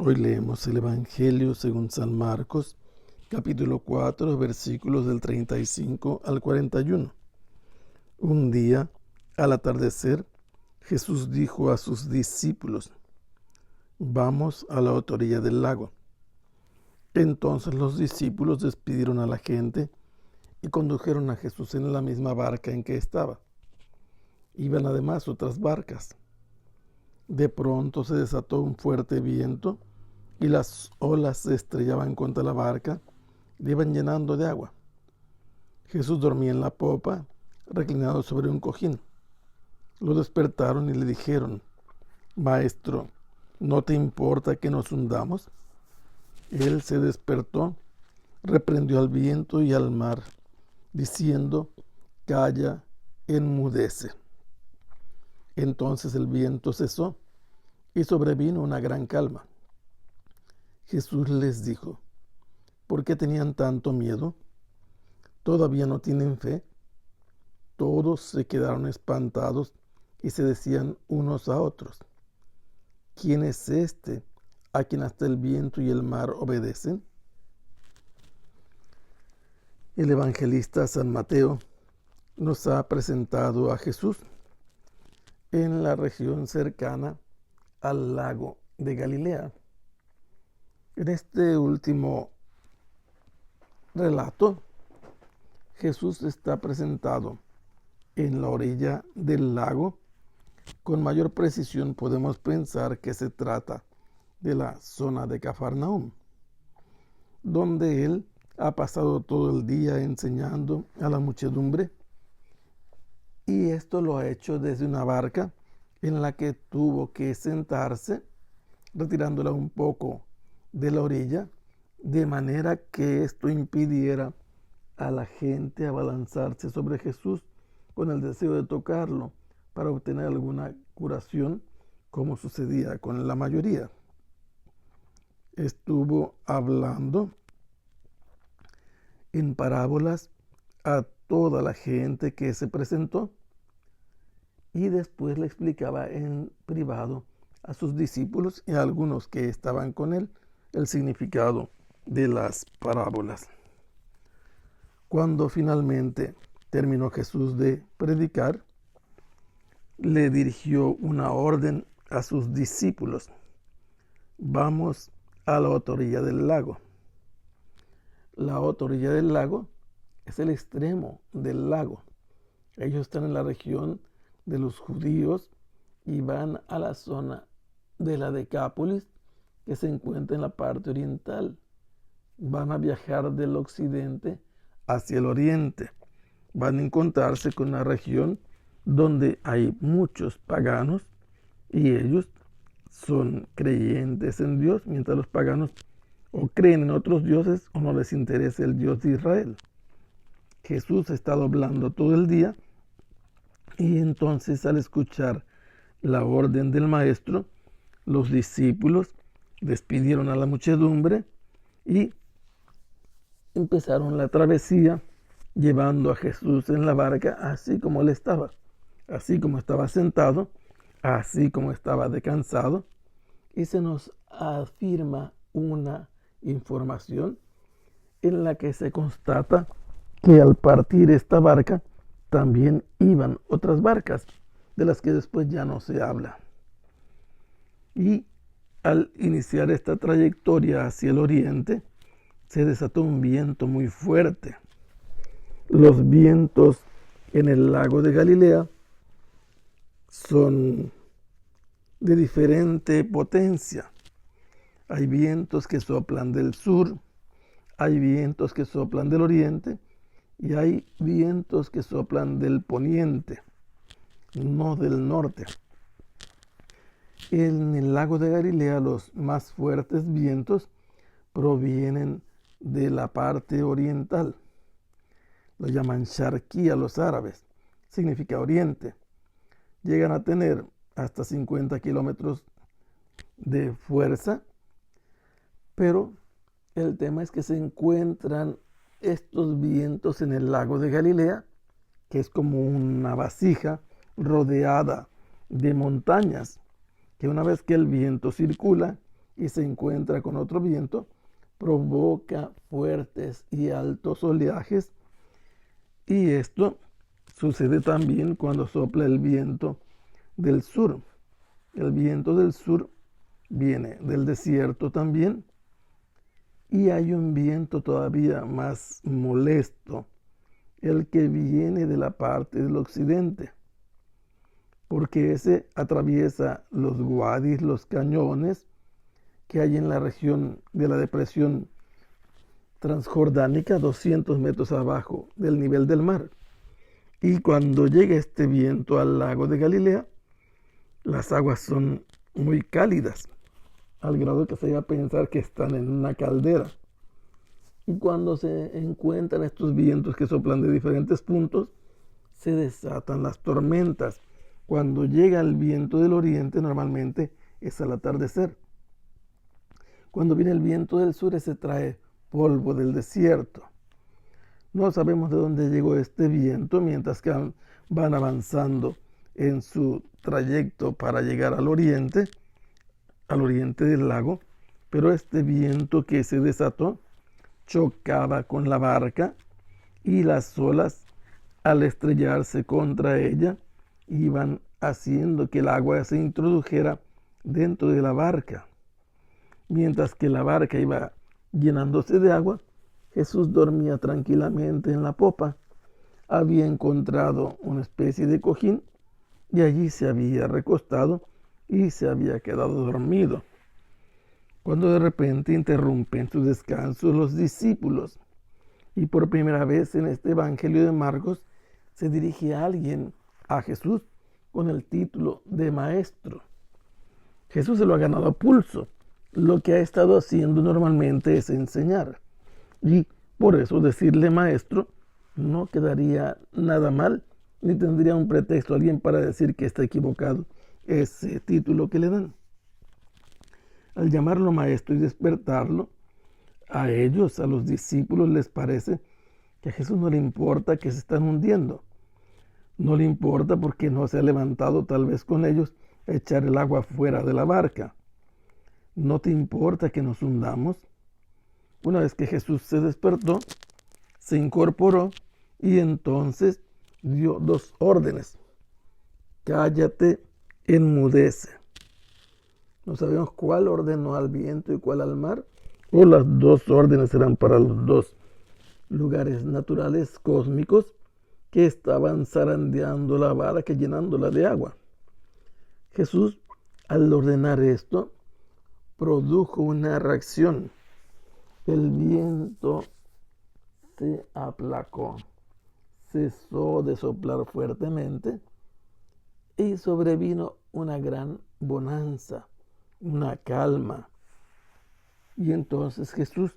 Hoy leemos el Evangelio según San Marcos, capítulo 4, versículos del 35 al 41. Un día, al atardecer, Jesús dijo a sus discípulos: «Vamos a la otra orilla del lago». Entonces los discípulos despidieron a la gente y condujeron a Jesús en la misma barca en que estaba. Iban además otras barcas. De pronto se desató un fuerte viento y las olas se estrellaban contra la barca y la iban llenando de agua. Jesús dormía en la popa, reclinado sobre un cojín. Lo despertaron y le dijeron: «Maestro, ¿no te importa que nos hundamos?». Él se despertó, reprendió al viento y al mar, diciendo: «Calla, enmudece». Entonces el viento cesó y sobrevino una gran calma. Jesús les dijo: «¿Por qué tenían tanto miedo? ¿Todavía no tienen fe?». Todos se quedaron espantados y se decían unos a otros: «¿Quién es este a quien hasta el viento y el mar obedecen?». El evangelista San Mateo nos ha presentado a Jesús en la región cercana al lago de Galilea. En este último relato, Jesús está presentado en la orilla del lago. Con mayor precisión podemos pensar que se trata de la zona de Cafarnaúm, donde él ha pasado todo el día enseñando a la muchedumbre, y esto lo ha hecho desde una barca en la que tuvo que sentarse, retirándola un poco de la orilla, de manera que esto impidiera a la gente abalanzarse sobre Jesús con el deseo de tocarlo para obtener alguna curación, como sucedía con la mayoría. Estuvo hablando en parábolas a toda la gente que se presentó y después le explicaba en privado a sus discípulos y a algunos que estaban con él el significado de las parábolas. Cuando finalmente terminó Jesús de predicar, le dirigió una orden a sus discípulos: «Vamos a la otra orilla del lago». La otra orilla del lago es el extremo del lago. Ellos están en la región de los judíos y van a la zona de la Decápolis, que se encuentra en la parte oriental. Van a viajar del occidente hacia el oriente. Van a encontrarse con una región donde hay muchos paganos y ellos son creyentes en Dios, mientras los paganos o creen en otros dioses o no les interesa el Dios de Israel. Jesús ha estado hablando todo el día y entonces, al escuchar la orden del maestro, los discípulos despidieron a la muchedumbre y empezaron la travesía, llevando a Jesús en la barca así como él estaba, así como estaba sentado, así como estaba descansado. Y se nos afirma una información en la que se constata que al partir esta barca también iban otras barcas, de las que después ya no se habla. Y al iniciar esta trayectoria hacia el oriente, se desató un viento muy fuerte. Los vientos en el lago de Galilea son de diferente potencia. Hay vientos que soplan del sur, hay vientos que soplan del oriente y hay vientos que soplan del poniente, no del norte. En el lago de Galilea los más fuertes vientos provienen de la parte oriental. Lo llaman Sharqía los árabes, significa oriente. Llegan a tener hasta 50 kilómetros de fuerza, pero el tema es que se encuentran estos vientos en el lago de Galilea, que es como una vasija rodeada de montañas, que una vez que el viento circula y se encuentra con otro viento, provoca fuertes y altos oleajes. Y esto sucede también cuando sopla el viento del sur. El viento del sur viene del desierto también. Y hay un viento todavía más molesto, el que viene de la parte del occidente, porque ese atraviesa los wadis, los cañones que hay en la región de la depresión transjordánica, 200 metros abajo del nivel del mar. Y cuando llega este viento al lago de Galilea, las aguas son muy cálidas, al grado que se llega a pensar que están en una caldera. Y cuando se encuentran estos vientos que soplan de diferentes puntos, se desatan las tormentas. Cuando llega el viento del oriente, normalmente es al atardecer. Cuando viene el viento del sur, se trae polvo del desierto. No sabemos de dónde llegó este viento mientras que van avanzando en su trayecto para llegar al oriente del lago, pero este viento que se desató chocaba con la barca y las olas, al estrellarse contra ella, iban haciendo que el agua se introdujera dentro de la barca. Mientras que la barca iba llenándose de agua, Jesús dormía tranquilamente en la popa. Había encontrado una especie de cojín y allí se había recostado y se había quedado dormido. Cuando de repente interrumpen su descanso los discípulos, y por primera vez en este Evangelio de Marcos se dirige a alguien a Jesús con el título de maestro. Jesús se lo ha ganado a pulso. Lo que ha estado haciendo normalmente es enseñar, y por eso decirle maestro no quedaría nada mal, ni tendría un pretexto alguien para decir que está equivocado ese título que le dan. Al llamarlo maestro y despertarlo, a ellos, a los discípulos, les parece que a Jesús no le importa que se están hundiendo. No le importa porque no se ha levantado tal vez con ellos a echar el agua fuera de la barca. ¿No te importa que nos hundamos? Una vez que Jesús se despertó, se incorporó y entonces dio dos órdenes. Cállate, enmudece. No sabemos cuál ordenó al viento y cuál al mar, o las dos órdenes eran para los dos lugares naturales cósmicos que estaban zarandeando la barca, llenándola de agua. Jesús, al ordenar esto, produjo una reacción. El viento se aplacó, cesó de soplar fuertemente y sobrevino una gran bonanza, una calma. Y entonces Jesús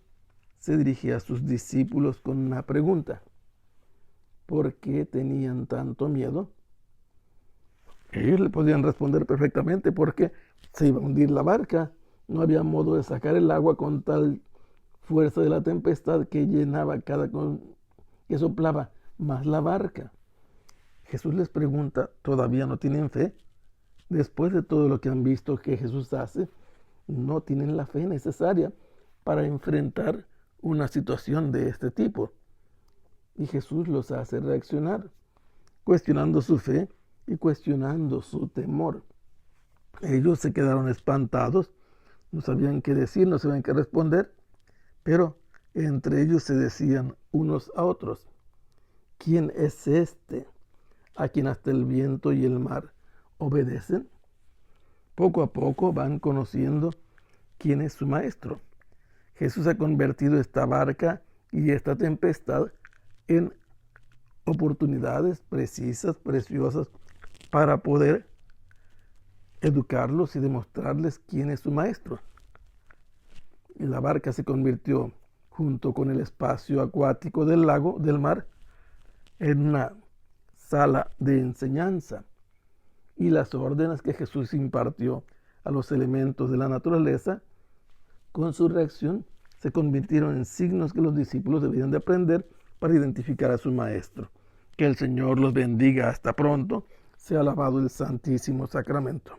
se dirigía a sus discípulos con una pregunta. ¿Por qué tenían tanto miedo? Ellos le podían responder perfectamente porque se iba a hundir la barca. No había modo de sacar el agua con tal fuerza de la tempestad que llenaba que soplaba más la barca. Jesús les pregunta, ¿todavía no tienen fe? Después de todo lo que han visto que Jesús hace, no tienen la fe necesaria para enfrentar una situación de este tipo. Y Jesús los hace reaccionar, cuestionando su fe y cuestionando su temor. Ellos se quedaron espantados, no sabían qué decir, no sabían qué responder, pero entre ellos se decían unos a otros, ¿quién es este a quien hasta el viento y el mar obedecen? Poco a poco van conociendo quién es su maestro. Jesús ha convertido esta barca y esta tempestad en oportunidades precisas, preciosas, para poder educarlos y demostrarles quién es su maestro. Y la barca se convirtió, junto con el espacio acuático del lago, del mar, en una sala de enseñanza. Y las órdenes que Jesús impartió a los elementos de la naturaleza, con su reacción, se convirtieron en signos que los discípulos debían de aprender para identificar a su maestro. Que el Señor los bendiga. Hasta pronto. Sea alabado el Santísimo Sacramento.